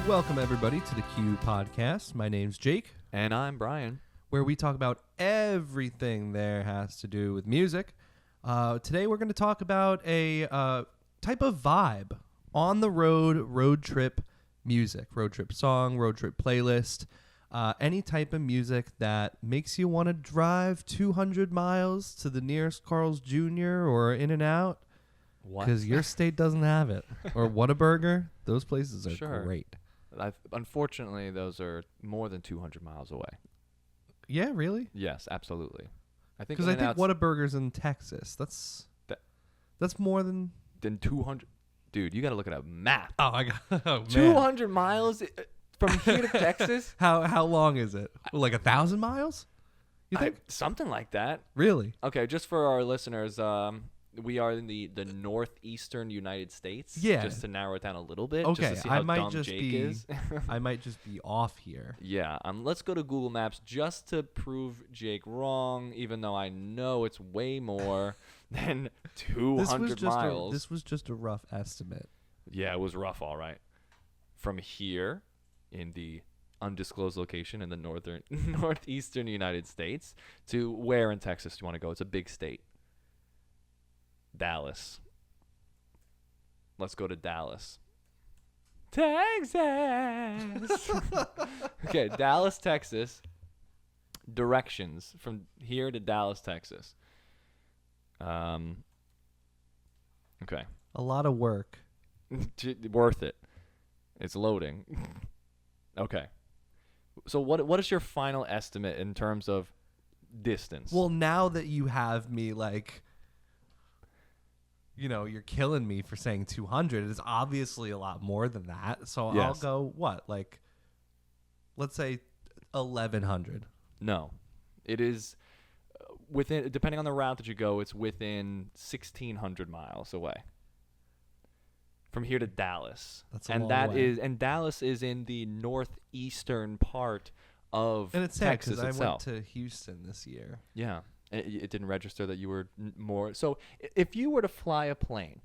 Welcome, everybody, to the Q Podcast. My name's Jake, And I'm Brian. where we talk about everything there has to do with music. Today, we're going to talk about a type of vibe, on the road trip music, road trip song, road trip playlist, any type of music that makes you want to drive 200 miles to the nearest Carl's Jr. or In-N-Out. What? Because your state doesn't have it. Or Whataburger. Those places are Sure. great. Unfortunately, those are more than 200 miles away. Yeah, really? Yes, absolutely. I think Because I think In-N-Out's Whataburger's in Texas. That's more than... than 200. Dude, you got to look at a map. Oh, I got... Oh, man. 200 miles from here to Texas? How long is it? Like 1,000 miles? You think? Something like that. Really? Okay, just for our listeners, we are in the northeastern United States. Yeah. Just to narrow it down a little bit. Okay, Just to see how I might dumb just Jake be... is. I might just be off here. Yeah, let's go to Google Maps just to prove Jake wrong, even though I know it's way more than 200 miles. This was just a rough estimate. Yeah, it was rough, all right. From here in the undisclosed location in the northeastern United States to where in Texas do you want to go? It's a big state. Dallas. Let's go to Dallas. Texas. Okay, Dallas, Texas. Directions from here to Dallas, Texas. Okay. A lot of work. Worth it. It's loading. Okay. So what is your final estimate in terms of distance? Well, now that you have me, you're killing me for saying 200. It's obviously a lot more than that. So Yes. I'll go, let's say 1,100. No. It is within, depending on the route that you go, it's within 1,600 miles away. From here to Dallas. That's a long way. And Dallas is in the northeastern part of And it's sad Texas because I itself. went to Houston this year. Yeah. It didn't register that you were more. So if you were to fly a plane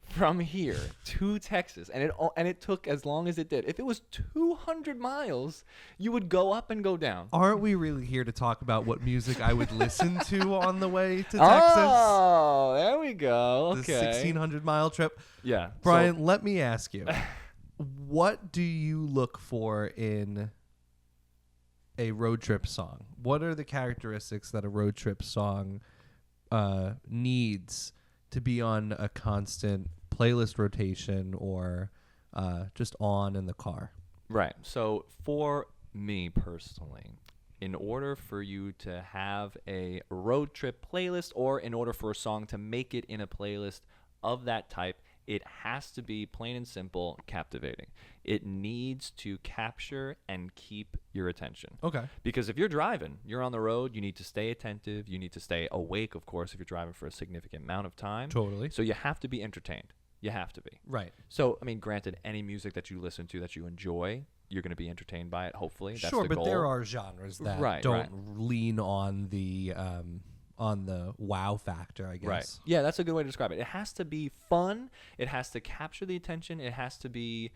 from here to Texas, and it took as long as it did, if it was 200 miles, you would go up and go down. Aren't we really here to talk about what music I would listen to on the way to Texas? Oh, there we go. The Okay. 1,600-mile trip. Yeah. Brian, let me ask you, what do you look for in a road trip song? What are the characteristics that a road trip song needs to be on a constant playlist rotation or just on in the car? Right. So for me personally, in order for you to have a road trip playlist, or in order for a song to make it in a playlist of that type, it has to be plain and simple captivating. It needs to capture and keep your attention. Okay. Because if you're driving, you're on the road, you need to stay attentive. You need to stay awake, of course, if you're driving for a significant amount of time. Totally. So you have to be entertained. You have to be. Right. So, I mean, granted, any music that you listen to that you enjoy, you're going to be entertained by it, hopefully. That's Sure, the but goal. there are genres that Right, don't right. lean on the wow factor, I guess. Right. Yeah, that's a good way to describe it. It has to be fun. It has to capture the attention. It has to be,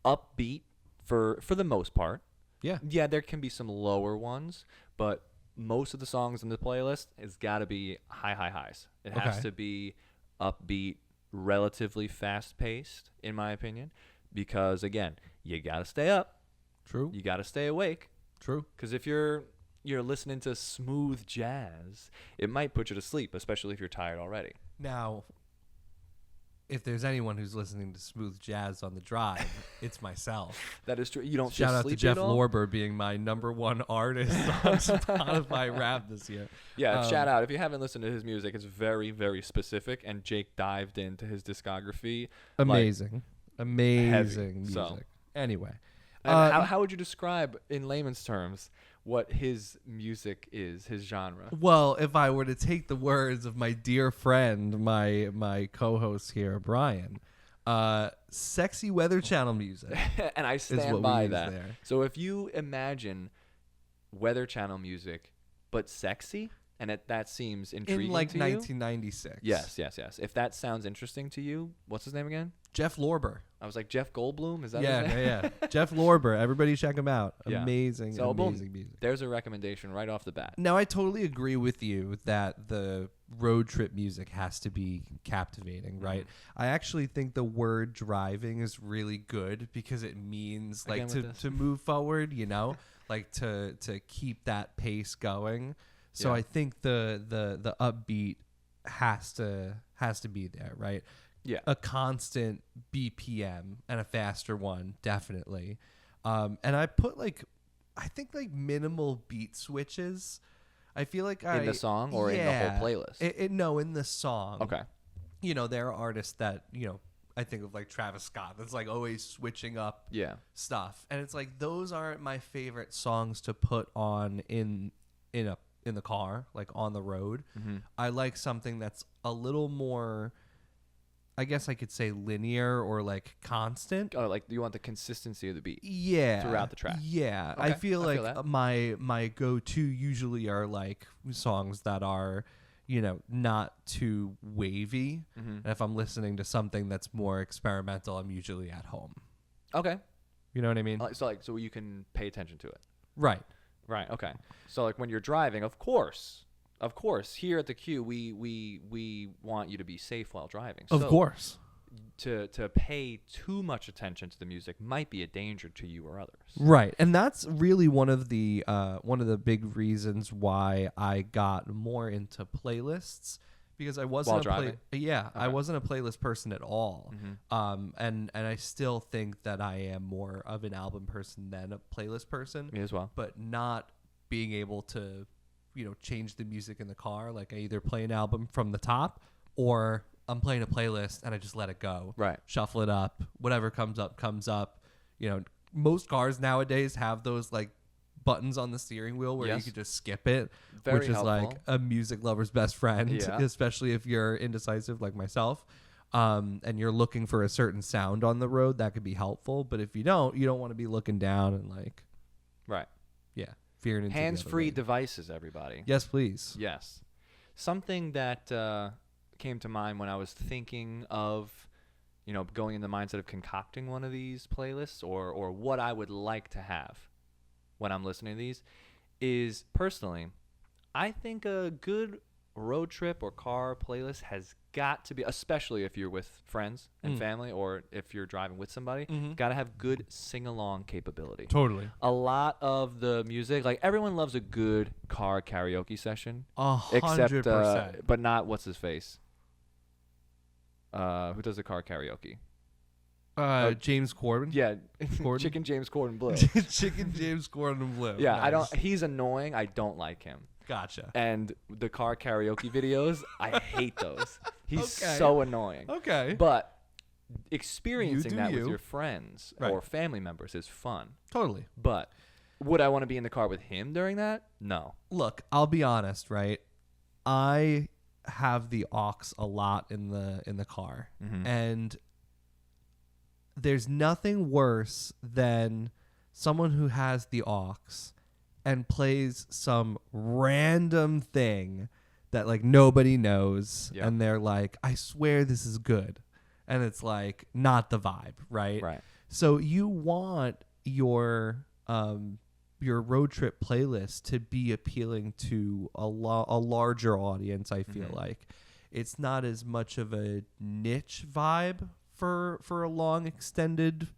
upbeat for the most part. Yeah. Yeah, there can be some lower ones, but most of the songs in the playlist has got to be high highs. It has Okay. to be upbeat, relatively fast-paced, in my opinion, because, again, you got to stay up. True. You got to stay awake. True. Because if you're listening to smooth jazz, it might put you to sleep, especially if you're tired already. Now, if there's anyone who's listening to smooth jazz on the drive, it's myself. That is true. You don't Shout feel out to sleepy Jeff at all? Lorber being my #1 artist on Spotify rap this year. Yeah, shout out. If you haven't listened to his music, it's very, very specific, and Jake dived into his discography. Amazing. Amazing heavy, music. so. Anyway. And how would you describe, in layman's terms, what his music is, his genre? Well, if I were to take the words of my dear friend, my co-host here, Brian, sexy Weather Channel music. And I what stand we by use that. there. So if you imagine Weather Channel music, but sexy, and that seems intriguing In like to you. 1996. Yes. If that sounds interesting to you, what's his name again? Jeff Lorber. I was like, Jeff Goldblum? Is that Yeah, his name? yeah. Jeff Lorber. Everybody check him out. Yeah. Amazing, So, boom. amazing music. There's a recommendation right off the bat. Now, I totally agree with you that the road trip music has to be captivating, right? I actually think the word driving is really good because it means like Again with this. to move forward, you know, like to keep that pace going. So Yeah. I think the upbeat has to be there, right? Yeah. A constant BPM and a faster one, definitely. And I put I think minimal beat switches. I feel like In the song or in the whole playlist? No, in the song. Okay. You know, there are artists that, you know, I think of like Travis Scott that's like always switching up Yeah. stuff. And it's like those aren't my favorite songs to put on in the car, like on the road. Mm-hmm. I like something that's a little more, I guess I could say linear or like constant. Oh, like you want the consistency of the beat. Yeah. Throughout the track. Yeah. Okay, I feel I feel like that. my go-to usually are like songs that are, you know, not too wavy. Mm-hmm. And if I'm listening to something that's more experimental, I'm usually at home. Okay. You know what I mean? So you can pay attention to it. Right. Right. Okay. So like when you're driving, of course, here at the Q, we want you to be safe while driving. Of So course. To pay too much attention to the music might be a danger to you or others. Right. And that's really one of the big reasons why I got more into playlists, because I wasn't While driving? I Okay. wasn't a playlist person at all. Mm-hmm. And I still think that I am more of an album person than a playlist person, Me as well. but not being able to, you know, change the music in the car. Like I either play an album from the top or I'm playing a playlist and I just let it go. Right. Shuffle it up. Whatever comes up, comes up. You know, most cars nowadays have those like buttons on the steering wheel where you Yes. could just skip it, Very which is like helpful. a music lover's best friend, Yeah. especially if you're indecisive like myself. And you're looking for a certain sound on the road, that could be helpful. But if you don't want to be looking down and like, Right. yeah, fearing into the other Hands-free lane. devices, everybody. Yes, please. Yes. Something that came to mind when I was thinking of, you know, going in the mindset of concocting one of these playlists or what I would like to have when I'm listening to these is, personally, I think a good road trip or car playlist has got to be, especially if you're with friends and family or if you're driving with somebody, got to have good sing-along capability. Totally. A lot of the music, like everyone loves a good car karaoke session. Except, 100%. but not what's his face. Who does the car karaoke? James Corden. Yeah, Corden? Chicken James Corden Blue. Chicken James Corden Blue. Yeah, I Nice. don't. He's annoying. I don't like him. Gotcha. And the car karaoke videos, I hate those. He's Okay. so annoying. Okay. But experiencing do that you. with your friends Right. or family members is fun. Totally. But would I want to be in the car with him during that? No. Look, I'll be honest, right? I have the aux a lot in the car. Mhm. And there's nothing worse than someone who has the aux and plays some random thing that like nobody knows, Yeah. and they're like, I swear this is good. And it's like not the vibe, right? Right. So you want your road trip playlist to be appealing to a larger audience. I feel Mhm. like it's not as much of a niche vibe for a long extended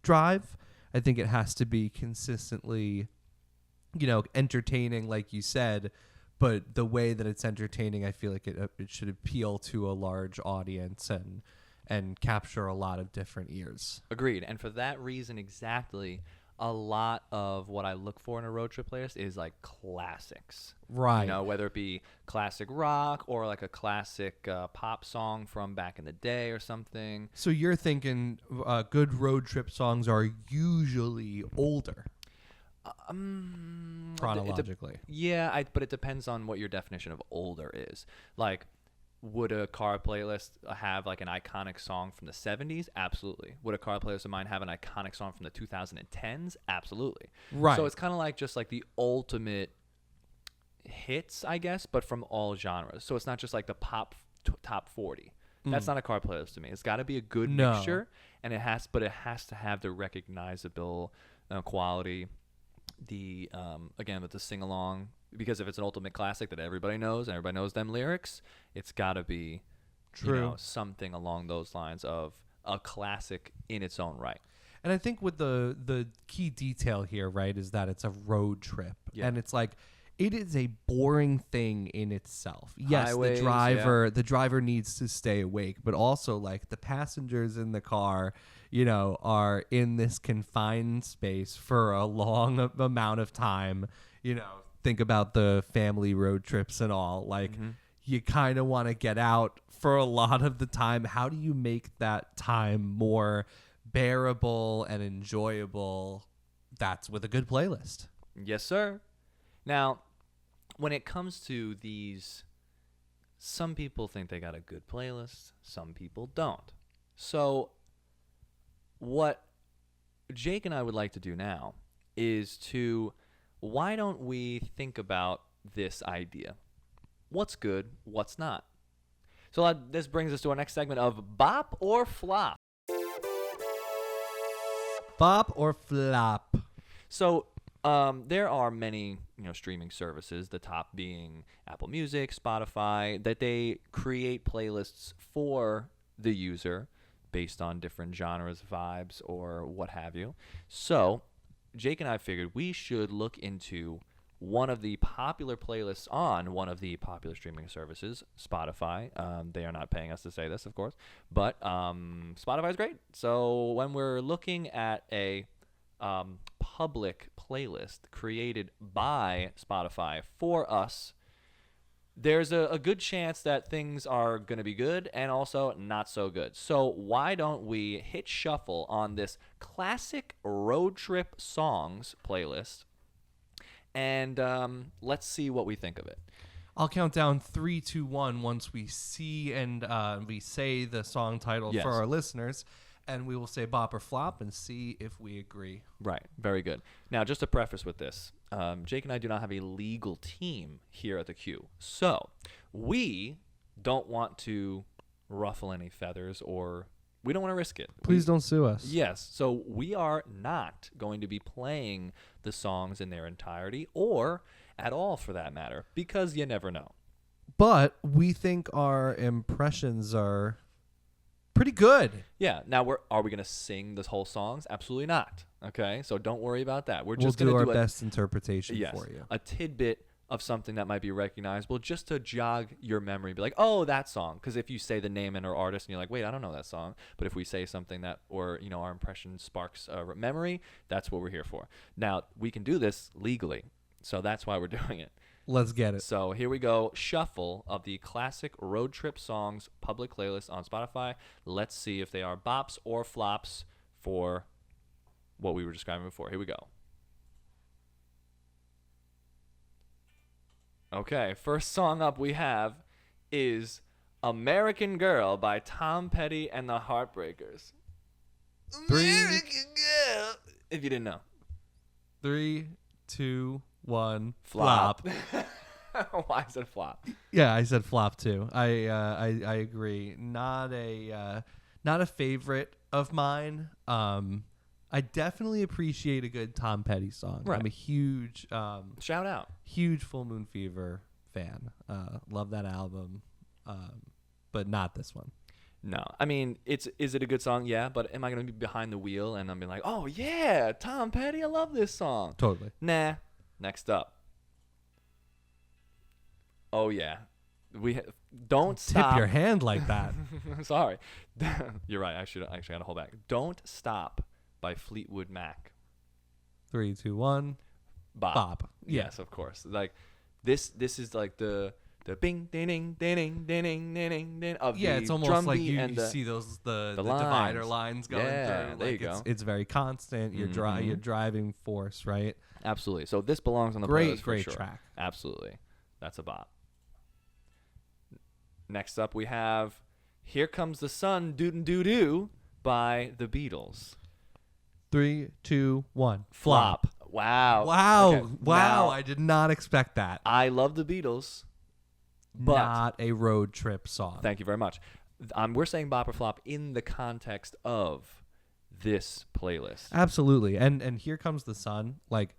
drive. I think it has to be consistently, you know, entertaining, like you said. But the way that it's entertaining, I feel like it should appeal to a large audience and capture a lot of different ears. Agreed. And for that reason exactly, a lot of what I look for in a road trip playlist is like classics. Right. You know, whether it be classic rock or like a classic pop song from back in the day or something. So you're thinking good road trip songs are usually older chronologically. But it depends on what your definition of older is. Like, would a car playlist have like an iconic song from the 70s? Absolutely. Would a car playlist of mine have an iconic song from the 2010s? Absolutely. Right. So it's kind of like just like the ultimate, hits, I guess, but from all genres. So it's not just like the top 40. That's not a car playlist to me. It's got to be a good No. mixture, and it has to have the recognizable quality. The again with the sing along, because if it's an ultimate classic that everybody knows and everybody knows them lyrics, it's got to be True. something along those lines of a classic in its own right. And I think with the key detail here, right, is that it's a road trip. Yeah. And it's like it is a boring thing in itself. Yes, Highways, the driver needs to stay awake, but also like the passengers in the car, are in this confined space for a long amount of time. Think about the family road trips and all. Like you kind of want to get out for a lot of the time. How do you make that time more bearable and enjoyable? That's with a good playlist. Yes, sir. Now, when it comes to these, some people think they got a good playlist, some people don't. So what Jake and I would like to do now is why don't we think about this idea? What's good, what's not? So this brings us to our next segment of Bop or Flop. Bop or flop? So there are many streaming services, the top being Apple Music, Spotify, that they create playlists for the user based on different genres, vibes, or what have you. So Jake and I figured we should look into one of the popular playlists on one of the popular streaming services, Spotify. They are not paying us to say this, of course, but Spotify is great. So when we're looking at a public playlist created by Spotify for us, there's a good chance that things are going to be good and also not so good. So why don't we hit shuffle on this classic road trip songs playlist, and let's see what we think of it. I'll count down 3, 2, 1 once we see and we say the song title Yes. for our listeners, and we will say bop or flop and see if we agree. Right. Very good. Now, just to preface with this, Jake and I do not have a legal team here at the Q. So we don't want to ruffle any feathers, or we don't want to risk it. Please don't sue us. Yes. So we are not going to be playing the songs in their entirety, or at all for that matter, because you never know. But we think our impressions are pretty good. Yeah. Now, are we going to sing this whole songs? Absolutely not. Okay. So don't worry about that. We'll We'll just going do to our do best interpretation yes, for you. a tidbit of something that might be recognizable, just to jog your memory. Be like, oh, that song. Because if you say the name and or artist and you're like, wait, I don't know that song. But if we say something that, or our impression sparks memory, that's what we're here for. Now, we can do this legally. So that's why we're doing it. Let's get it. So here we go. Shuffle of the classic road trip songs public playlist on Spotify. Let's see if they are bops or flops for what we were describing before. Here we go. Okay, first song up we have is American Girl by Tom Petty and the Heartbreakers. American Girl. If you didn't know. 3, 2, 1. Flop. Why is it flop? Yeah, I said flop too. I agree. Not a favorite of mine. I definitely appreciate a good Tom Petty song. Right. I'm a huge Shout out. huge Full Moon Fever fan. Love that album. But not this one. No, I mean, is it a good song? Yeah, but am I going to be behind the wheel and I'm being like, oh yeah, Tom Petty, I love this song. Totally. Nah. Next up. Oh yeah, don't stop. Tip your hand like that. Sorry, you're right. I gotta hold back. Don't Stop by Fleetwood Mac. 3, 2, 1. Bop. Yeah. Yes, of course. Like this is like the bing ding ding ding ding ding ding ding of Yeah, the it's almost drum like beat you and the see those the lines. divider lines going Yeah, through. there Like you go. It's very constant. Your your driving force, right? Absolutely. So this belongs on the Great, playlist for great sure. track. Absolutely. That's a bop. Next up we have Here Comes the Sun Doo Doo Doo by the Beatles. 3, 2, 1. Flop. Wow. Wow. Okay, Wow. now, I did not expect that. I love the Beatles, but Not a road trip song. thank you very much. We're saying bop or flop in the context of this playlist. Absolutely. And Here Comes the Sun, like,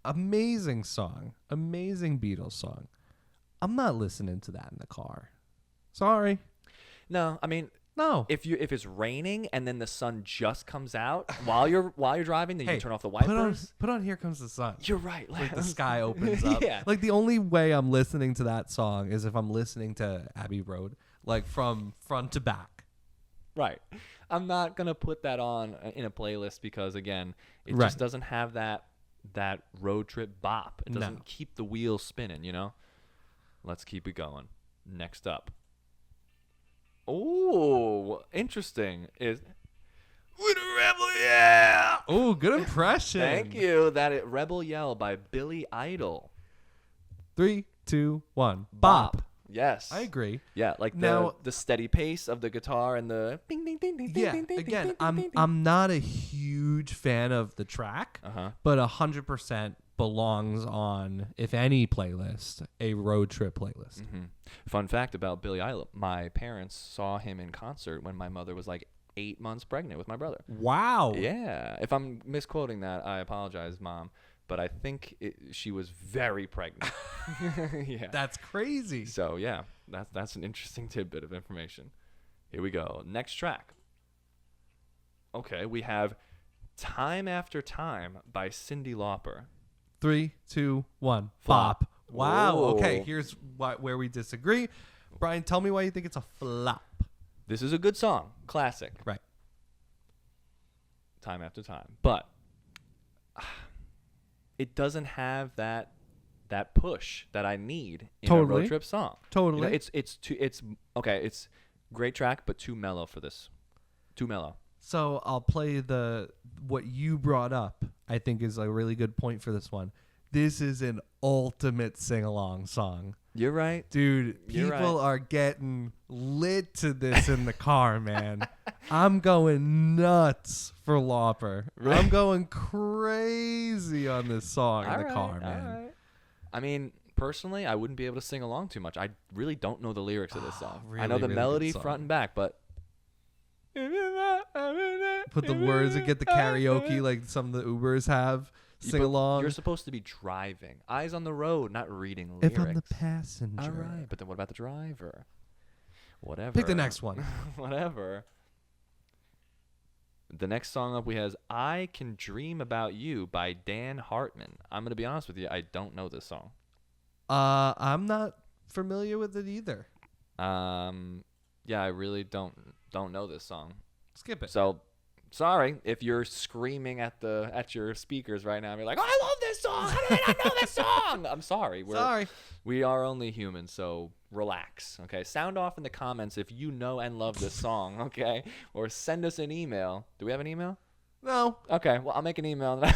amazing song. Amazing Beatles song. I'm not listening to that in the car. Sorry. No, I mean, No. if it's raining and then the sun just comes out while you're driving, then you Hey, can turn off the put on, wipers. put on Here Comes the Sun. You're right. Like the sky opens up. Yeah. Like the only way I'm listening to that song is if I'm listening to Abbey Road, like from front to back. Right. I'm not gonna put that on in a playlist because again, it Right. just doesn't have that road trip bop. It doesn't No. keep the wheels spinning. You know. Let's keep it going. Next up. Oh, interesting. Is with a rebel yeah. Oh, good impression. Thank you. Rebel Yell by Billy Idol. 3, 2, 1. Bop. Yes. I agree. Yeah, like Now- the steady pace of the guitar and the ding ding ding ding Yeah. ding ding Again, ding, I'm ding, ding. I'm not a huge fan of the track, Uh-huh. but 100% belongs on, if any playlist, a road trip playlist. Fun fact about Billy Idol: my parents saw him in concert when my mother was like 8 months pregnant with my brother. Wow. Yeah, if I'm misquoting that, I apologize, Mom. But I think she was very pregnant. Yeah. That's crazy. So yeah, that's an interesting tidbit of information. Here we go. Next track. Okay, we have "Time After Time" by Cyndi Lauper. 3, 2, 1. Flop. Flop. Wow. Okay, Whoa. here's where we disagree. Brian, tell me why you think it's a flop. This is a good song, classic. Right. Time After Time, but it doesn't have that push that I need in a Totally. road trip song. Totally. You know, it's okay. It's great track, but too mellow for this. Too mellow. So I'll play what you brought up. I think is a really good point for this one. This is an ultimate sing-along song. You're right. Dude, You're people right. are getting lit to this in the car, man. I'm going nuts for Lauper. Right. I'm going crazy on this song in All the right, car, all man. right. I mean, personally, I wouldn't be able to sing along too much. I really don't know the lyrics of this song. I know really, the really melody good song. front and back, but Put the words and get the karaoke like some of the Ubers have. Sing But along. You're supposed to be driving, eyes on the road, not reading lyrics. If I'm the passenger. All right, but then what about the driver? Whatever. Pick the next one. Whatever. The next song up we has "I Can Dream About You" by Dan Hartman. I'm gonna be honest with you, I don't know this song. I'm not familiar with it either. Yeah, I really don't know this song. Skip it. So, sorry if you're screaming at your speakers right now. And you're like, "Oh, I love this song! How do they not know this song?" I'm sorry. Sorry. We are only human, so relax. Okay, sound off in the comments if you know and love this song. Okay, or send us an email. Do we have an email? No. Okay, well, I'll make an email and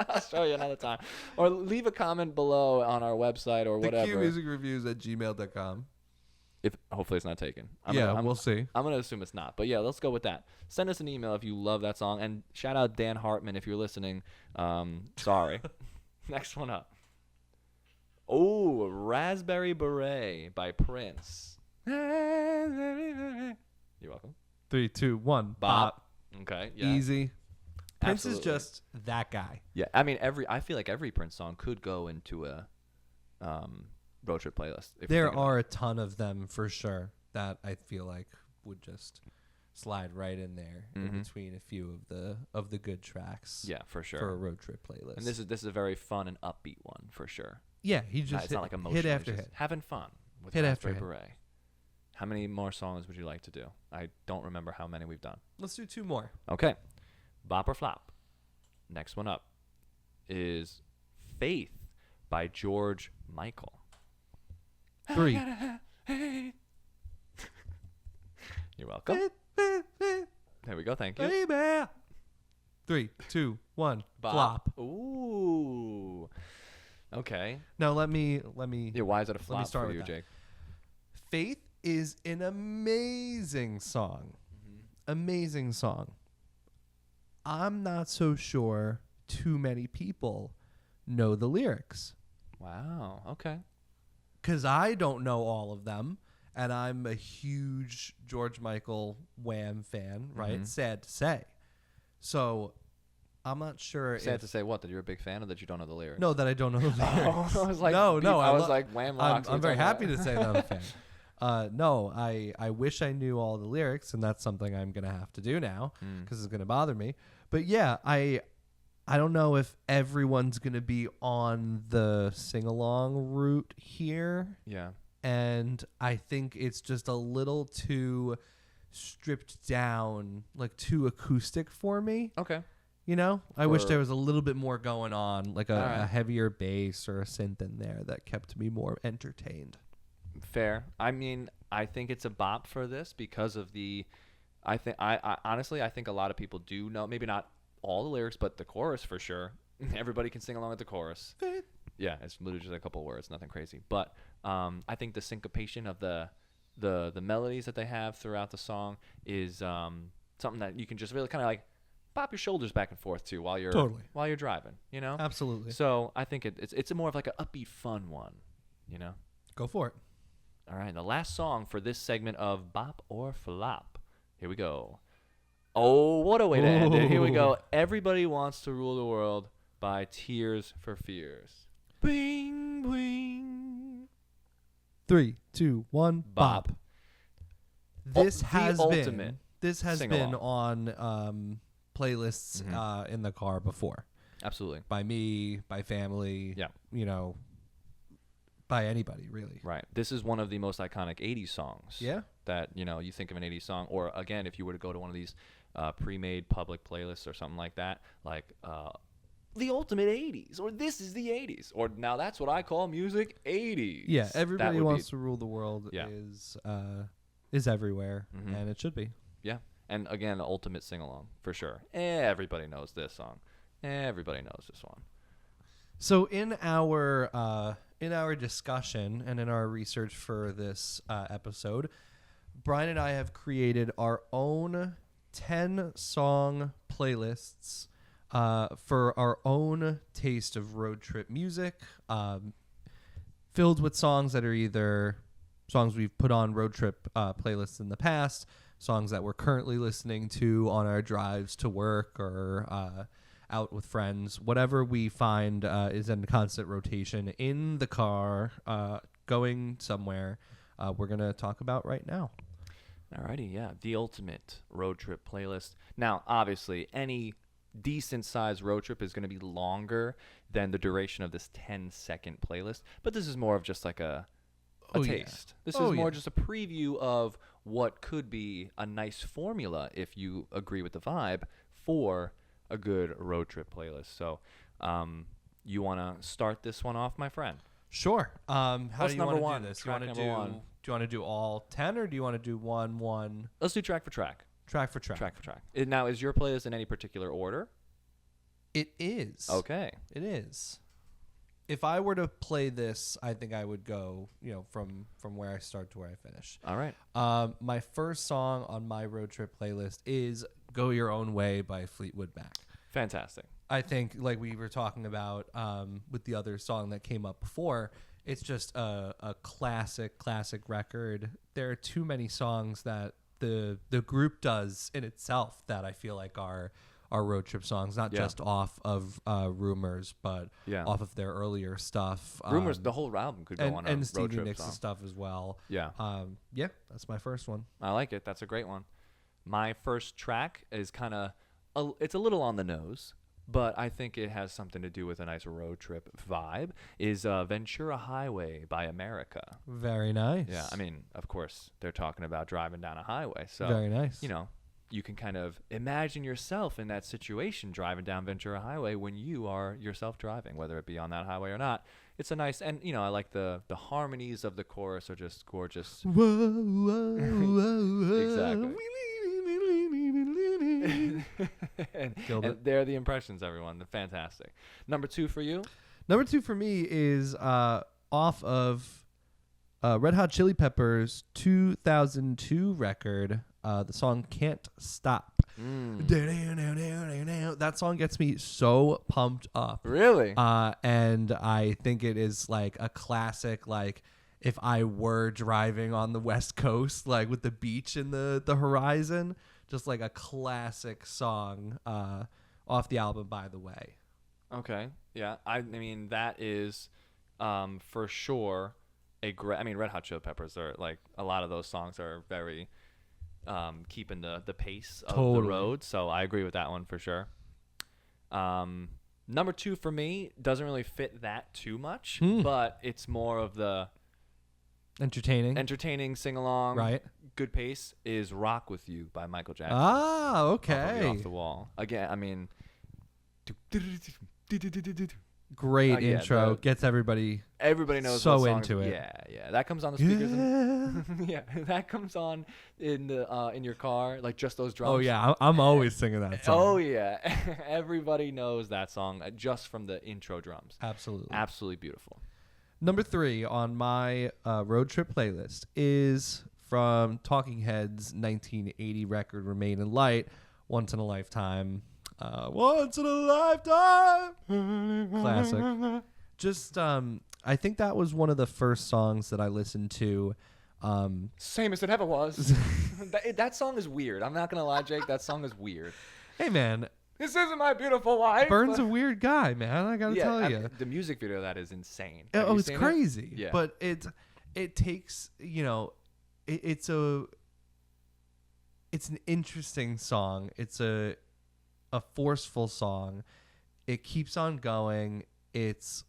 I'll show you another time. Or leave a comment below on our website or The whatever. QMusicReviews@gmail.com. If hopefully it's not taken. We'll see. I'm gonna assume it's not, but yeah, let's go with that. Send us an email if you love that song, and shout out Dan Hartman if you're listening. Sorry. Next one up. Oh, "Raspberry Beret" by Prince. You're welcome. 3, 2, 1. Bop. Okay. Yeah. Easy. Prince is Absolutely. just that guy. Yeah. I mean, I feel like every Prince song could go into a road trip playlist. if you There think about are a ton of them for sure that I feel like would just slide right in there in Mhm. between a few of the good tracks. it. Yeah, for sure. For a road trip playlist. And this is a very fun and upbeat one for sure. yeah, he just It's hit, not like emotional. hit it's after just hit. having fun with Hit after Raspberry hit. Beret. How many more songs would you like to do? I don't remember how many we've done. Let's do 2 more. Okay. Bop or flop. Next one up is "Faith" by George Michael. 3. You're welcome. There we go. Thank you. Baby. 3, 2, 1. Bop. Flop. Ooh. Okay. Now let me Yeah, why is that a flop start for with you, that. Jake? Faith is an amazing song. Mm-hmm. Amazing song. I'm not so sure too many people know the lyrics. Wow. Okay. Because I don't know all of them, and I'm a huge George Michael Wham fan, right? Mhm. Sad to say. So I'm not sure Sad to say what? That you're a big fan or that you don't know the lyrics? No, that I don't know the lyrics. I was like, no. I was lo- like, Wham rocks. I'm very happy to say that I'm a fan. No, I wish I knew all the lyrics, and that's something I'm going to have to do now because it's going to bother me. But yeah, I don't know if everyone's going to be on the sing-along route here. Yeah. And I think it's just a little too stripped down, like too acoustic for me. Okay. You know, I wish For- there was a little bit more going on, like Alright. a heavier bass or a synth in there that kept me more entertained. Fair. I mean, I think it's a bop for this because of the. I honestly, I think a lot of people do know. Maybe not all the lyrics, but the chorus for sure. Everybody can sing along with the chorus. Yeah, it's literally just a couple words, nothing crazy. But I think the syncopation of the melodies that they have throughout the song is something that you can just really kind of like pop your shoulders back and forth to while you're driving. You know. Absolutely. So I think it's more of like an upbeat, fun one. You know. Go for it. All right, the last song for this segment of Bop or Flop. Here we go. Oh, what a way to end it. Here we go. Everybody Wants to Rule the World by Tears for Fears. Bing, bing. 3, 2, 1, Bop. bop. This The has ultimate been sing-along. on playlists in the car before Absolutely. by me, by family. Yeah. You know, by anybody really. Right. This is one of the most iconic 80s songs. Yeah. That, you think of an 80s song. Or, again, if you were to go to one of these pre-made public playlists or something like that, like the ultimate 80s, or this is the 80s, or now that's what I call music 80s. Yeah. Everybody That would Wants be- to Rule the World Yeah. is everywhere, Mhm. and it should be. Yeah. And, again, the ultimate sing-along, for sure. Everybody knows this song. Everybody knows this one. So in our discussion and in our research for this episode, Brian and I have created our own 10-song playlists for our own taste of road trip music, filled with songs that are either songs we've put on road trip playlists in the past, songs that we're currently listening to on our drives to work or out with friends, whatever we find is in constant rotation in the car going somewhere, we're going to talk about right now. Alrighty, yeah. The ultimate road trip playlist. Now, obviously, any decent sized road trip is going to be longer than the duration of this 10-second playlist, but this is more of just like a Oh, yeah. taste. This Oh, is more yeah. just a preview of what could be a nice formula, if you agree with the vibe, for a good road trip playlist. So, you want to start this one off, my friend? Sure. How What's do you number want one? to do this? Track number one. Do you want to do all 10 or do you want to do one Let's do track for track. track for track? Track for track. Now, is your playlist in any particular order? It is. Okay. It is. If I were to play this, I think I would go, from where I start to where I finish. All right. My first song on my road trip playlist is "Go Your Own Way" by Fleetwood Mac. Fantastic. I think, like we were talking about with the other song that came up before, it's just a classic record. There are too many songs that the group does in itself that I feel like are road trip songs, not Yeah. just off of Rumors, but Yeah. off of their earlier stuff. Rumors, the whole album could go and, on a and road Stevie trip Nicks' song. stuff as well. Yeah, Yeah, that's my first one. I like it. That's a great one. My first track is kind of, it's a little on the nose, but I think it has something to do with a nice road trip vibe, is Ventura Highway by America. Very nice. Yeah, I mean, of course, they're talking about driving down a highway. So, very nice. You can kind of imagine yourself in that situation driving down Ventura Highway when you are yourself driving, whether it be on that highway or not. It's a nice, and I like the harmonies of the chorus are just gorgeous. Whoa, whoa, whoa, Exactly. Killed and it. they're the impressions, everyone. They're fantastic. Number 2 for you? Number 2 for me is off of Red Hot Chili Peppers' 2002 record, the song "Can't Stop." That song gets me so pumped up. Really? And I think it is like a classic, like if I were driving on the West Coast, like with the beach in the horizon, just like a classic song off the album, By the Way. Okay. Yeah. I mean, that is for sure a great. I mean, Red Hot Chili Peppers are like a lot of those songs are very keeping the pace of the Totally. road. So I agree with that one for sure. Number 2 for me doesn't really fit that too much, but it's more of the entertaining sing along, Right. good pace is "Rock with You" by Michael Jackson. Ah, Off of okay. Off the Wall. Again, I mean, Great yeah, intro. Gets everybody everybody knows so what song into it. Yeah, that comes on the speakers. Yeah. Yeah, that comes on in the in your car, like just those drums. Oh yeah, I'm always singing that song. Oh yeah, everybody knows that song just from the intro drums. Absolutely. Absolutely beautiful. Number 3 on my road trip playlist is from Talking Heads' 1980 record "Remain in Light." Once in a lifetime. Once in a lifetime. Classic. Just I think that was one of the first songs that I listened to. Same as it ever was. that song is weird. I'm not gonna lie, Jake. That song is weird. Hey man, This isn't my beautiful wife. Burns a weird guy, man. I gotta tell you. The music video of that is insane. Have Oh, you it's seen it? crazy. Yeah. But it takes, it's an interesting song. It's a forceful song. It keeps on going. It's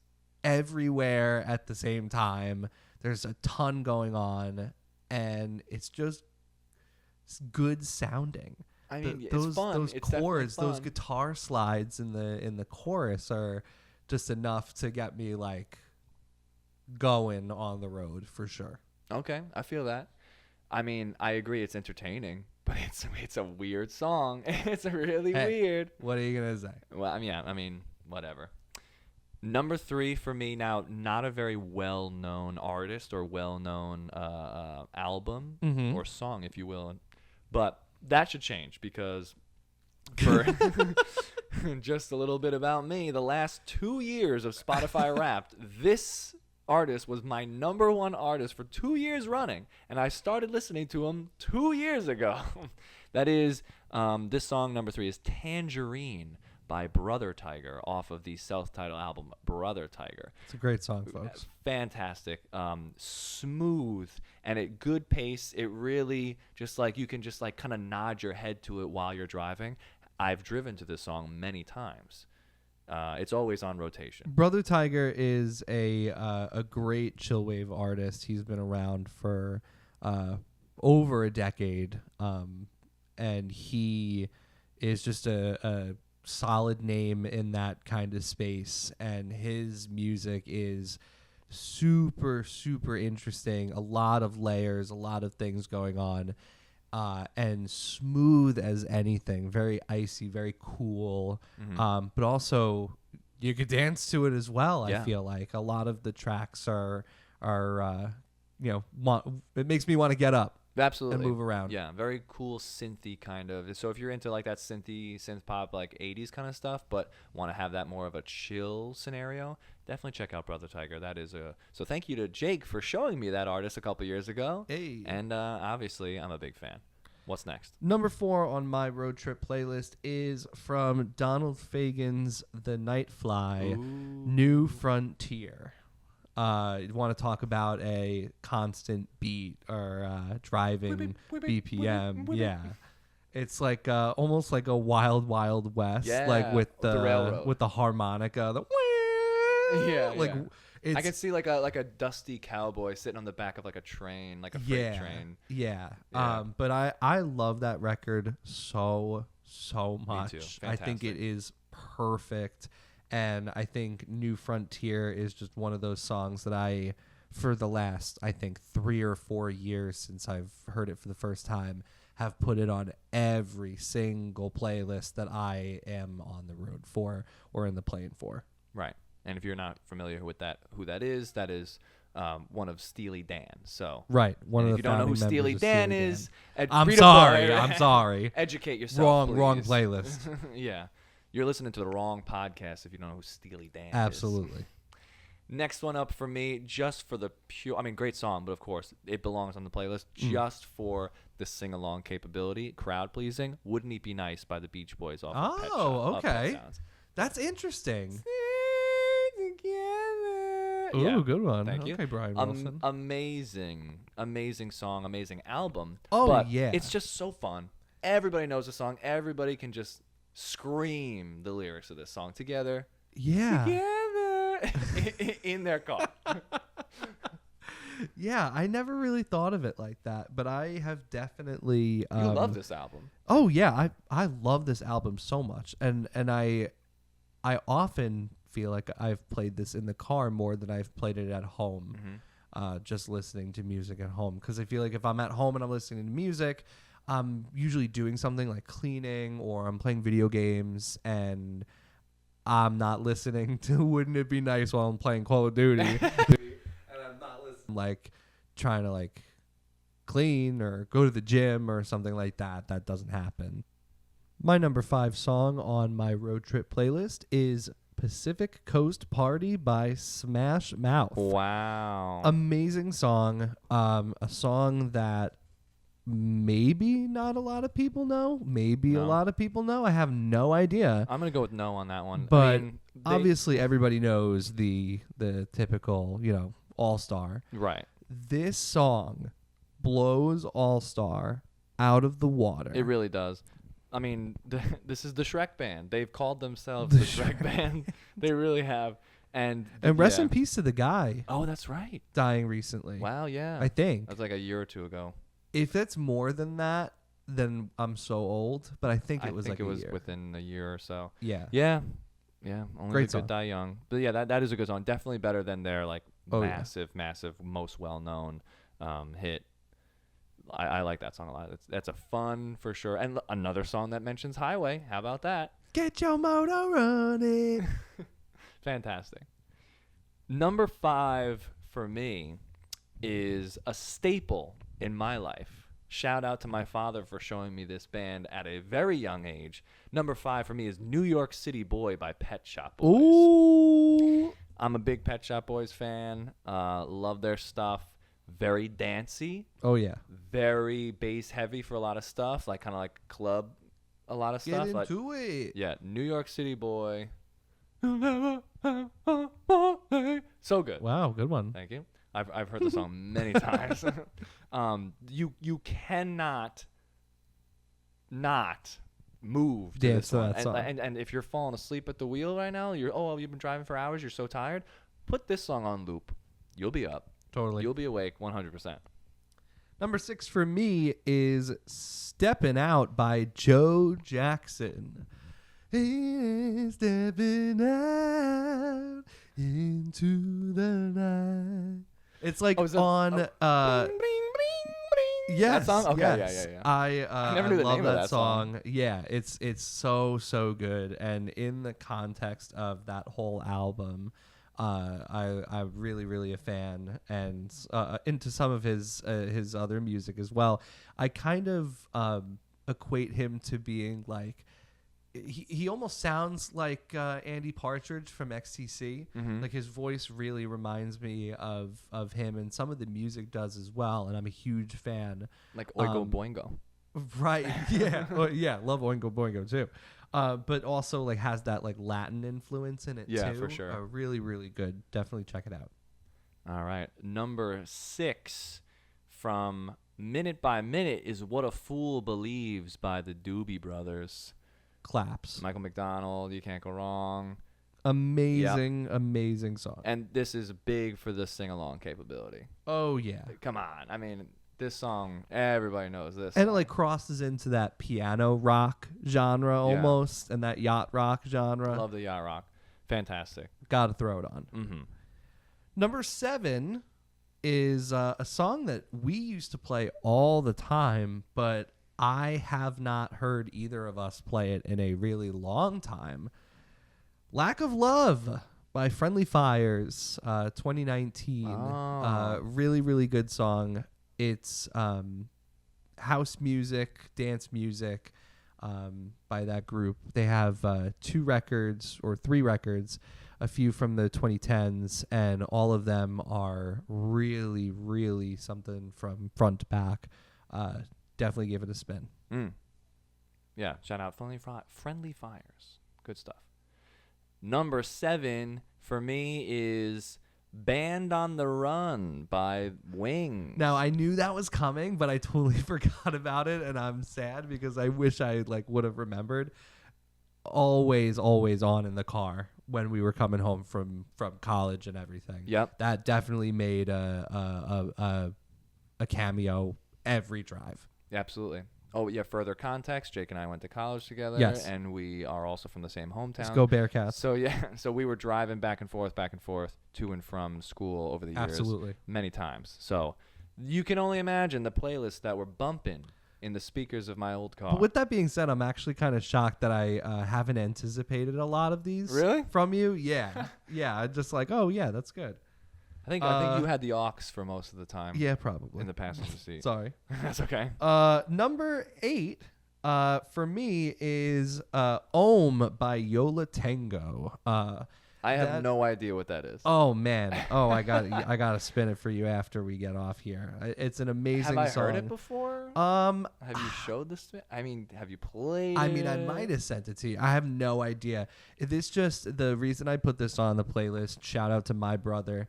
everywhere at the same time. There's a ton going on, and it's just good sounding. I mean, Those it's fun. those It's definitely chords, those fun. guitar slides in the chorus are just enough to get me like going on the road for sure. Okay, I feel that. I mean, I agree. It's entertaining, but it's a weird song. It's really Hey. weird. What are you gonna say? Well, I mean, whatever. Number 3 for me now, not a very well-known artist or well-known album Mhm. or song, if you will, but that should change because for just a little bit about me, the last 2 years of Spotify Wrapped, this artist was my number 1 artist for 2 years running, and I started listening to him 2 years ago. That is, this song number 3 is Tangerine by Brother Tiger off of the self-titled album Brother Tiger. It's a great song, folks. Fantastic, smooth, and at good pace. It really just like you can just like kind of nod your head to it while you're driving. I've driven to this song many times. It's always on rotation. Brother Tiger is a great chillwave artist. He's been around for over a decade, and he is just a solid name in that kind of space. And his music is super, super interesting. A lot of layers, a lot of things going on, and smooth as anything. Very icy, very cool. But also you could dance to it as well. Yeah. I feel like a lot of the tracks are it makes me want to get up Absolutely. and move around. Yeah, very cool synthy kind of. So if you're into like that synth pop, like 80s kind of stuff, but want to have that more of a chill scenario, definitely check out Brother Tiger. That is so thank you to Jake for showing me that artist a couple years ago. Hey. And obviously I'm a big fan. What's next? Number 4 on my road trip playlist is from Donald Fagen's The Nightfly, New Frontier. You want to talk about a constant beat or driving BPM. Yeah. It's like almost like a Wild Wild West, like Yeah, with the railroad. with the harmonica, Yeah, like yeah. it's, I can see like a dusty cowboy sitting on the back of like a train, like a freight train. Yeah. Yeah. But I love that record so much. too. I think it Fantastic. is perfect. And I think New Frontier is just one of those songs that I, for the last, I think 3 or 4 years since I've heard it for the first time, have put it on every single playlist that I am on the road for or in the plane for. Right. And if you're not familiar with that, who that is one of Steely Dan. So Right. One and of if the you don't know who founding Steely members of Dan Steely is, I'm read a sorry. book. I'm sorry. Educate yourself. Wrong please. playlist. Yeah, you're listening to the wrong podcast if you don't know who Steely Dan is. Absolutely. Next one up for me, just for the pure, I mean, great song, but of course, it belongs on the playlist just for the sing-along capability, crowd pleasing. Wouldn't It Be Nice by the Beach Boys off of Pet Shop- Oh, of Pet okay. Sounds. That's interesting. Sing together. Ooh, Yeah. good one. Thank you. Okay, Brian Wilson. Amazing song, amazing album. Oh, but yeah. it's just so fun. Everybody knows the song. Everybody can just scream the lyrics of this song together. Yeah. Together in their car. Yeah, I never really thought of it like that, but I have definitely You love this album. Oh yeah, I love this album so much. And I often feel like I've played this in the car more than I've played it at home. Just listening to music at home, because I feel like if I'm at home and I'm listening to music, I'm usually doing something like cleaning, or I'm playing video games, and I'm not listening to Wouldn't It Be Nice while I'm playing Call of Duty. And I'm not listening, like, trying to, like, clean or go to the gym or something like that. That doesn't happen. My number 5 song on my road trip playlist is Pacific Coast Party by Smash Mouth. Wow. Amazing song. A song that maybe not a lot of people know. Maybe a No. lot of people know. I have no idea. I'm going to go with no on that one. But I mean, obviously everybody knows the typical, all-star. right. This song blows All-Star out of the water. It really does. I mean, this is the Shrek Band. They've called themselves the Shrek Band. They really have. And rest yeah. in peace to the guy Oh, that's right. dying recently. Wow, yeah. I think. That was like a year or two ago. If it's more than that, then I'm so old. But I think it was like it a was year. within a year or so. Yeah. Yeah. Only Great the song. good die young. But yeah, that is a good song. Definitely better than their like Oh, yeah. massive, most well-known hit. I like that song a lot. That's a fun for sure. And another song that mentions highway. How about that? Get your motor running. Fantastic. Number 5 for me is a staple in my life. Shout out to my father for showing me this band at a very young age. Number 5 for me is New York City Boy by Pet Shop Boys. Ooh. I'm a big Pet Shop Boys fan. Love their stuff. Very dancey. Oh yeah. Very bass heavy for a lot of stuff. Like kind of like club a lot of Get stuff. Like, into it. yeah, New York City Boy. So good. Wow, good one. Thank you. I've heard the song many times. You cannot not move to Dance this to one. that song. And if you're falling asleep at the wheel right now, you've been driving for hours, you're so tired. Put this song on loop. You'll be up. Totally. You'll be awake 100%. Number 6 for me is Steppin' Out by Joe Jackson. Stepping out into the night. It's like on Bling, bling, bling. yes, That song? Okay, yes. yeah. I never knew the love name of that that song. Yeah, it's so good, and in the context of that whole album, I'm really a fan, and into some of his other music as well. I kind of equate him to being like. He almost sounds like Andy Partridge from XTC. Mhm. Like his voice really reminds me of him, and some of the music does as well. And I'm a huge fan. Like Oingo Boingo. Right? Yeah. Well, yeah. Love Oingo Boingo too. But also like has that like Latin influence in it Yeah, too. for sure. Really good. Definitely check it out. All right. Number 6 from Minute by Minute is What a Fool Believes by the Doobie Brothers. Claps. Michael McDonald, You Can't Go Wrong. Amazing song. And this is big for the sing-along capability. Oh yeah. Come on. I mean, this song, everybody knows this. And it song. like crosses into that piano rock genre almost, and that yacht rock genre. Love the yacht rock. Fantastic. Gotta throw it on. Mm-hmm. Number 7 is a song that we used to play all the time, but I have not heard either of us play it in a really long time. Lack of Love by Friendly Fires, 2019. Oh. Really, really good song. It's house music, dance music by that group. They have 2 records or 3 records, a few from the 2010s, and all of them are really, really something from front to back. Definitely give it a spin. Yeah, shout out Friendly Fires. Good stuff. Number 7 for me is Band on the Run by Wings. Now, I knew that was coming, but I totally forgot about it, and I'm sad because I wish I would have remembered. Always on in the car when we were coming home from college and everything. Yep. That definitely made a cameo every drive. Absolutely. Oh, yeah, further context, Jake and I went to college together, Yes. and we are also from the same hometown. Let's go Bearcats. So, yeah, so we were driving back and forth to and from school over the years. Absolutely. Many times. So you can only imagine the playlist that were bumping in the speakers of my old car. But with that being said, I'm actually kind of shocked that I haven't anticipated a lot of these. Really? From you? Yeah. Yeah, just oh, yeah, that's good. I think you had the aux for most of the time. Yeah, probably. In the passenger seat. Sorry. That's okay. Number 8 for me is Om by Yola Tango. I have no idea what that is. Oh man! Oh, I gotta spin it for you after we get off here. It's an amazing Have I song. heard it before? Have you showed this to me? I mean, have you played I it? mean, I might have sent it to you. I have no idea. This just the reason I put this on the playlist. Shout out to my brother.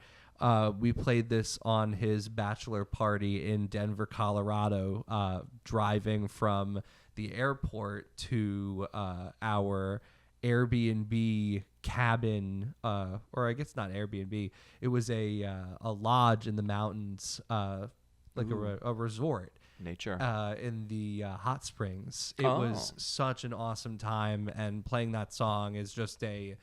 We played this on his bachelor party in Denver, Colorado. Driving from the airport to our Airbnb cabin, or I guess not Airbnb. It was a lodge in the mountains, like a resort. Nature. In the hot springs. It was such an awesome time, and playing that song is just a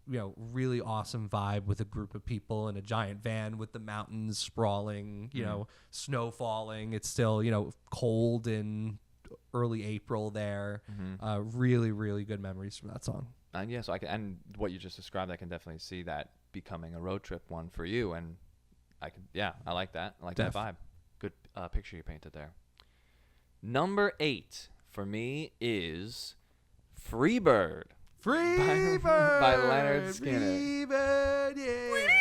really awesome vibe with a group of people in a giant van with the mountains sprawling, snow falling. It's still, cold in early April there. Really, really good memories from that song. And yeah, so and what you just described, I can definitely see that becoming a road trip one for you. And I like that. I like that vibe. Good picture you painted there. Number 8 for me is Freebird. Freebird by Leonard Skinner. Freebird, yeah.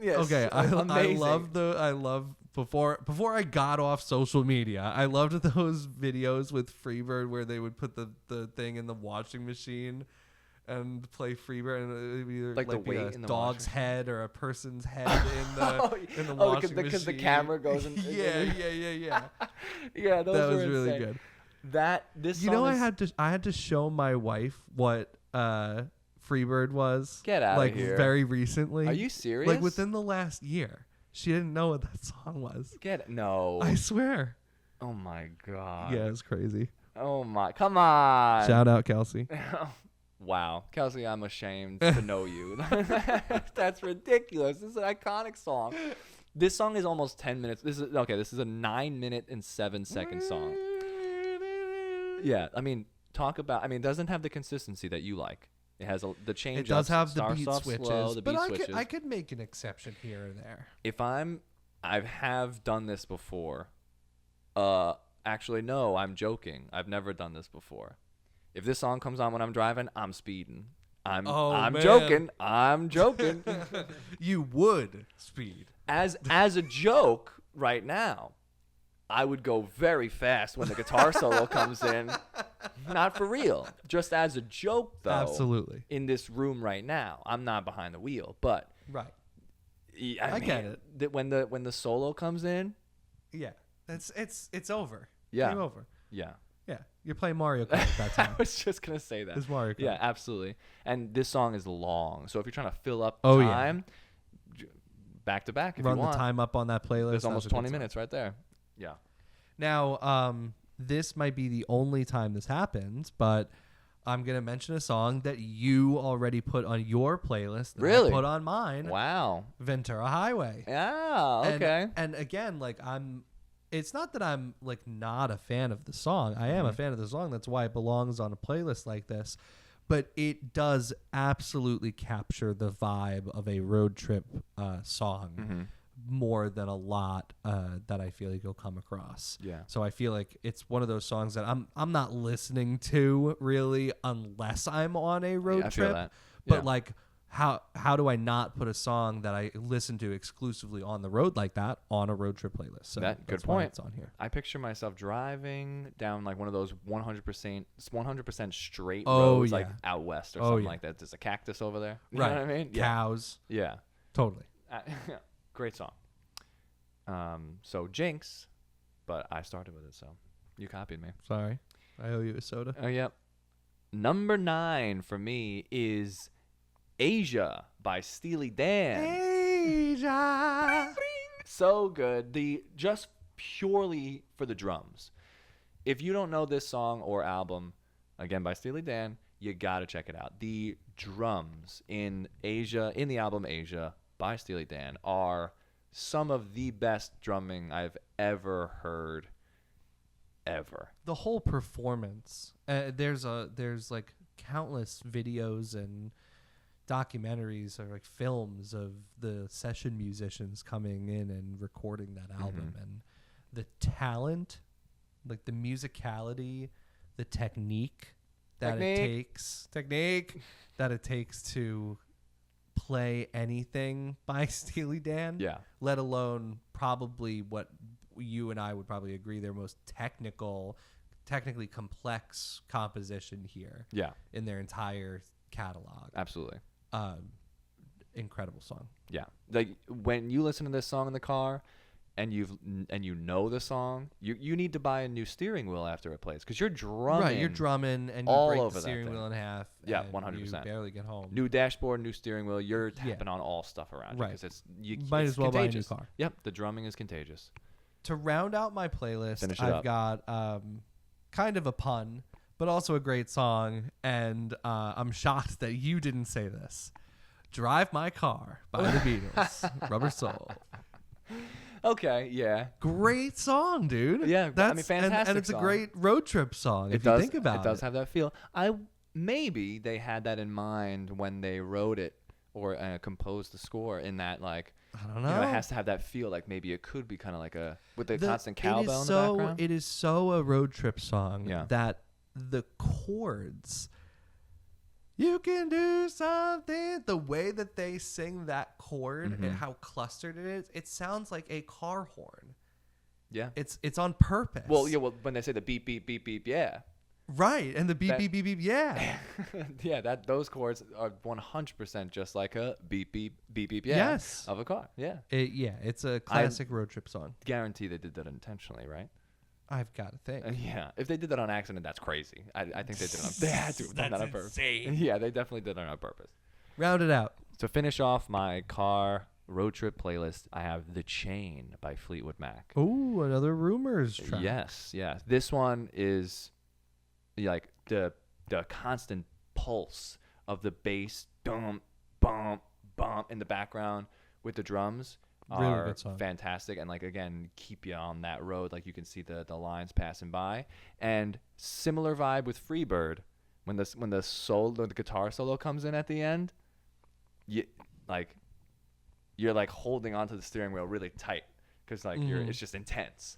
Yes. Okay, I amazing. love before I got off social media, I loved those videos with Freebird where they would put the thing in the washing machine and play Freebird, and it would either like the be weight a in the dog's washing head or a person's head in the washing machine. Because the camera goes in. yeah. Yeah, those That were was really insane. good. This You song know, is, I had to show my wife what Freebird was. Get outta here. Very recently. Are you serious? Like within the last year. She didn't know what that song was. No. I swear. Oh my god. Yeah, it's crazy. Oh my. Come on. Shout out, Kelsey. Wow. Kelsey, I'm ashamed to know you. That's ridiculous. This is an iconic song. This song is almost 10 minutes. This is a 9-minute and 7-second song. Yeah, it doesn't have the consistency that you like. It has the change. It does have the beat off switches, slow, the but beat switches. I could make an exception here or there. I have done this before. Actually, no, I'm joking. I've never done this before. If this song comes on when I'm driving, I'm speeding. I'm man. joking. I'm joking. You would speed. As a joke right now, I would go very fast when the guitar solo comes in. Not for real. Just as a joke, though. Absolutely. In this room right now, I'm not behind the wheel, but Right. I get it. That when the solo comes in, Yeah. It's over. Yeah. Game over. yeah. Yeah. You're playing Mario Kart at that I time. was just gonna say that. It's Mario Kart. Yeah, absolutely. And this song is long, so if you're trying to fill up Oh, yeah. time, back to back, if Run you the want. time up on that playlist. There's That's almost a good 20 song. minutes right there. Yeah. Now, this might be the only time this happens, but I'm going to mention a song that you already put on your playlist. That Really? I put on mine. Wow. Ventura Highway. Yeah. And- Okay. And again, it's not that I'm not a fan of the song. I am a fan of the song. That's why it belongs on a playlist like this. but it does absolutely capture the vibe of a road trip song Mm-hmm. more than a lot that I feel like you'll come across. Yeah. So I feel like it's one of those songs that I'm not listening to really unless I'm on a road Yeah, I trip. feel that. But Yeah. like how do I not put a song that I listen to exclusively on the road like that on a road trip playlist? So That- good that's why point. it's on here. I picture myself driving down like one of those 100% straight Oh, roads, like yeah. out west or Oh, something yeah. like that. There's a cactus over there. You Right. know what I mean? Yeah. Cows. Yeah. Totally. Great song. So Jinx, but I started with it, so you copied me. Sorry. I owe you a soda. Oh, yep. Number 9 for me is Asia by Steely Dan. Asia. So good. Just purely for the drums. If you don't know this song or album, again by Steely Dan, you gotta check it out. The drums in the album Asia by Steely Dan are some of the best drumming I've ever heard. Ever. The whole performance. There's like countless videos and documentaries or like films of the session musicians coming in and recording that album, and the talent, like the musicality, the technique that it takes to play anything by Steely Dan, Yeah. let alone probably what you and I would probably agree their most technically complex composition here Yeah. in their entire catalog. Absolutely. Incredible song. Yeah. Like when you listen to this song in the car and you know the song, you need to buy a new steering wheel after it plays because you're drumming. Right, you're drumming and you all break over the that steering thing. wheel in half. Yeah, and 100%. You barely get home. New dashboard, new steering wheel. You're tapping on all stuff around you Right. because Might it's as well contagious. buy a new car. Yep, the drumming is contagious. To round out my playlist, Finish it I've up. got kind of a pun, but also a great song, and I'm shocked that you didn't say this. Drive My Car by the Beatles. Rubber Soul. Okay, yeah. Great song, dude. Yeah, I mean, That's fantastic and it's song. a great road trip song if does, you think about it. It does have that feel. Maybe they had that in mind when they wrote it or composed the score in that like I don't know. you know, it has to have that feel like maybe it could be kind of like a with the constant it cowbell is in the background. It is so a road trip song Yeah. that the chords, you can do something, the way that they sing that chord and how clustered it is, it sounds like a car horn. Yeah. It's on purpose. Well, when they say the beep beep beep beep, yeah. Right, and the beep That- beep beep beep, yeah. Yeah, those chords are 100% just like a beep beep beep beep yeah Yes. of a car. Yeah. It's a classic road trip song. Guarantee they did that intentionally, right? I've got to think. Yeah. If they did that on accident, that's crazy. I think they did it on they had to have done that on purpose. insane. Yeah, they definitely did it on purpose. Round it out. To finish off my car road trip playlist, I have The Chain by Fleetwood Mac. Ooh, another Rumors track. Yes, yes. This one is like the constant pulse of the bass, bump, bump, bump in the background with the drums Really are good song. fantastic, and like again keep you on that road. Like you can see the lines passing by, and similar vibe with Freebird when the guitar solo comes in at the end. You're like holding onto the steering wheel really tight because like it's just intense.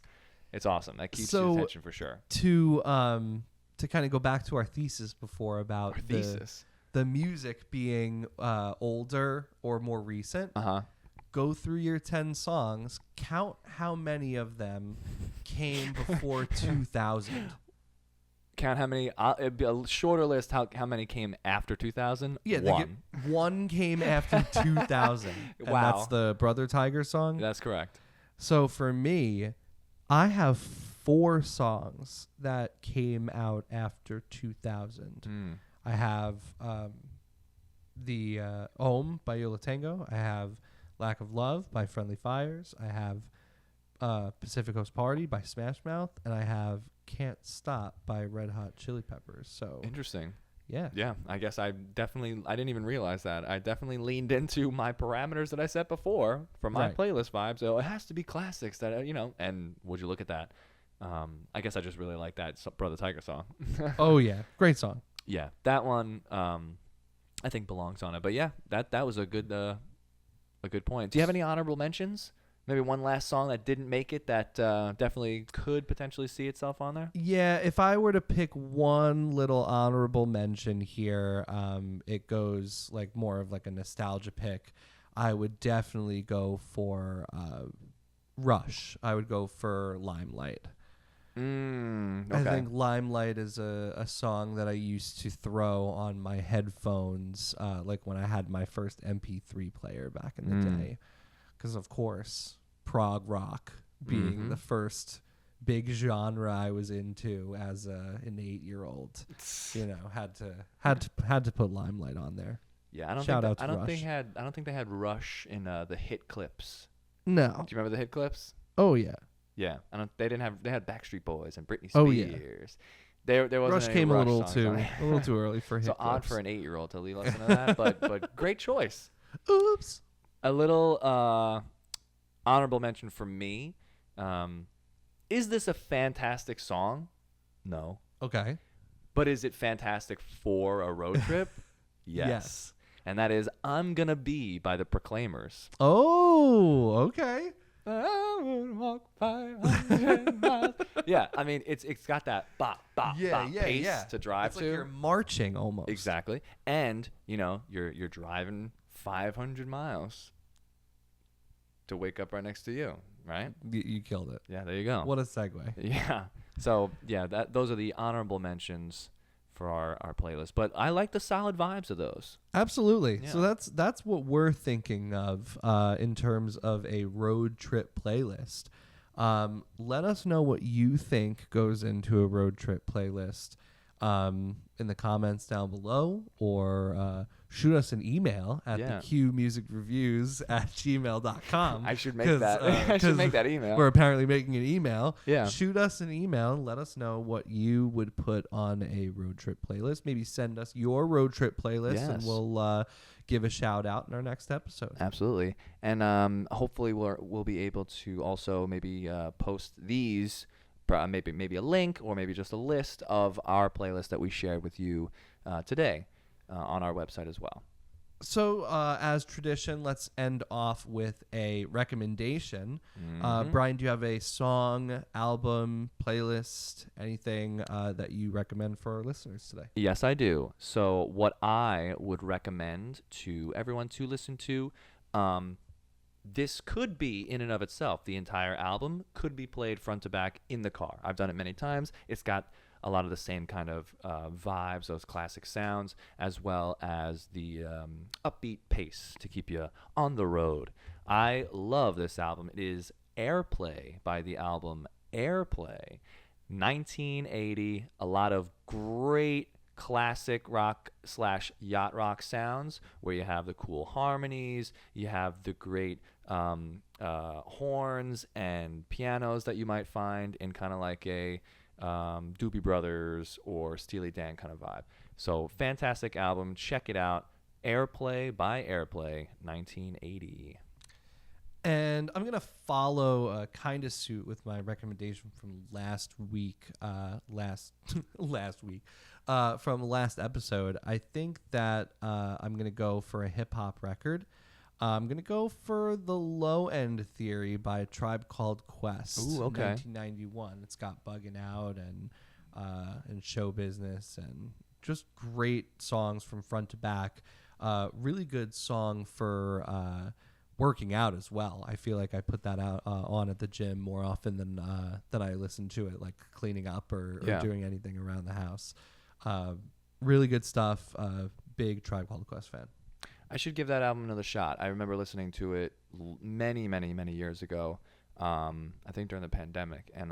It's awesome. That keeps your attention for sure. To kind of go back to our thesis before about Our thesis. the music being older or more recent. Go through your 10 songs, count how many of them came before 2000. Count how many. It'd be a shorter list. How many came after 2000? Yeah, one came after 2000. And Wow. that's the Brother Tiger song. That's correct. So for me, I have 4 songs that came out after 2000. I have the Om by Yo La Tengo. I have Lack of Love by Friendly Fires. I have Pacific Coast Party by Smash Mouth. And I have Can't Stop by Red Hot Chili Peppers. So, Interesting. yeah. Yeah, I guess I didn't even realize that. I definitely leaned into my parameters that I set before for my Right. playlist vibe. So it has to be classics that, and would you look at that? I guess I just really like that Brother Tiger song. Oh, yeah. Great song. Yeah, that one I think belongs on it. But yeah, that was a good point. Do you have any honorable mentions? Maybe one last song that didn't make it that definitely could potentially see itself on there? Yeah, if I were to pick one little honorable mention here, it goes like more of like a nostalgia pick. I would definitely go for Rush. I would go for Limelight. Okay. I think Limelight is a song that I used to throw on my headphones, like when I had my first MP3 player back in the day. Because, of course, prog rock being the first big genre I was into as an 8-year-old, had to put Limelight on there. Yeah, I don't Shout think out to I don't Rush. think they had Rush in the hit clips. No. Do you remember the hit clips? Oh, yeah. Yeah, they didn't have. They had Backstreet Boys and Britney Spears. Oh, yeah. There wasn't Rush any came Rush a songs on little it. too early for hit So odd clips. for an 8-year-old to listen to that, but great choice. Oops. A little honorable mention for me. Is this a fantastic song? No. Okay. But is it fantastic for a road trip? Yes. Yes. And that is "I'm Gonna Be" by the Proclaimers. Oh, okay. I would walk 500 miles. Yeah, I mean it's got that bop bop bop pace to drive it's to. like you're marching almost. Exactly. And, you're driving 500 miles to wake up right next to you, right? You killed it. Yeah, there you go. What a segue. Yeah. So, yeah, those are the honorable mentions for our playlist. But I like the solid vibes of those. Absolutely. Yeah. So that's what we're thinking of in terms of a road trip playlist. Let us know what you think goes into a road trip playlist in the comments down below, or shoot us an email at theqmusicreviews@gmail.com. I should make that. I should make that email. We're apparently making an email. Yeah. Shoot us an email. Let us know what you would put on a road trip playlist. Maybe send us your road trip playlist, and Yes. we'll give a shout out in our next episode. Absolutely. And hopefully we'll be able to also maybe post these, maybe a link or maybe just a list of our playlist that we shared with you today on our website as well. So, as tradition, let's end off with a recommendation. Mm-hmm. Brian, do you have a song, album, playlist, anything that you recommend for our listeners today? Yes, I do. So what I would recommend to everyone to listen to, this could be in and of itself, the entire album could be played front to back in the car. I've done it many times. It's got a lot of the same kind of vibes, those classic sounds, as well as the upbeat pace to keep you on the road. I love this album. It is Airplay by the album Airplay, 1980. A lot of great classic rock / yacht rock sounds where you have the cool harmonies, you have the great horns and pianos that you might find in kind of like a Doobie Brothers or Steely Dan kind of vibe. So fantastic album. Check it out. Airplay by Airplay, 1980. And I'm going to follow kind of suit with my recommendation from last week, from last episode. I think that I'm going to go for a hip-hop record. I'm going to go for The Low End Theory by a Tribe Called Quest. Ooh, okay. 1991. It's got Bugging Out and Show Business and just great songs from front to back. Really good song for working out as well. I feel like I put that out on at the gym more often than I listen to it, like cleaning up or doing anything around the house. Really good stuff. Big Tribe Called Quest fan. I should give that album another shot. I remember listening to it many, many, many years ago. I think during the pandemic, and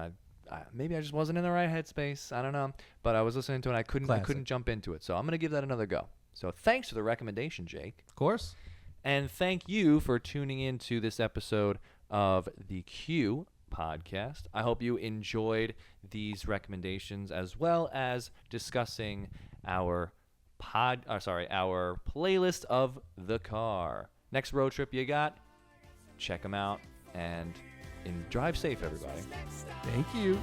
maybe I just wasn't in the right headspace. I don't know, but I was listening to it. And I couldn't jump into it. So I'm gonna give that another go. So thanks for the recommendation, Jake. Of course. And thank you for tuning in to this episode of the Q podcast. I hope you enjoyed these recommendations as well as discussing our playlist of the car. Next road trip you got, check them out and drive safe, everybody. Thank you.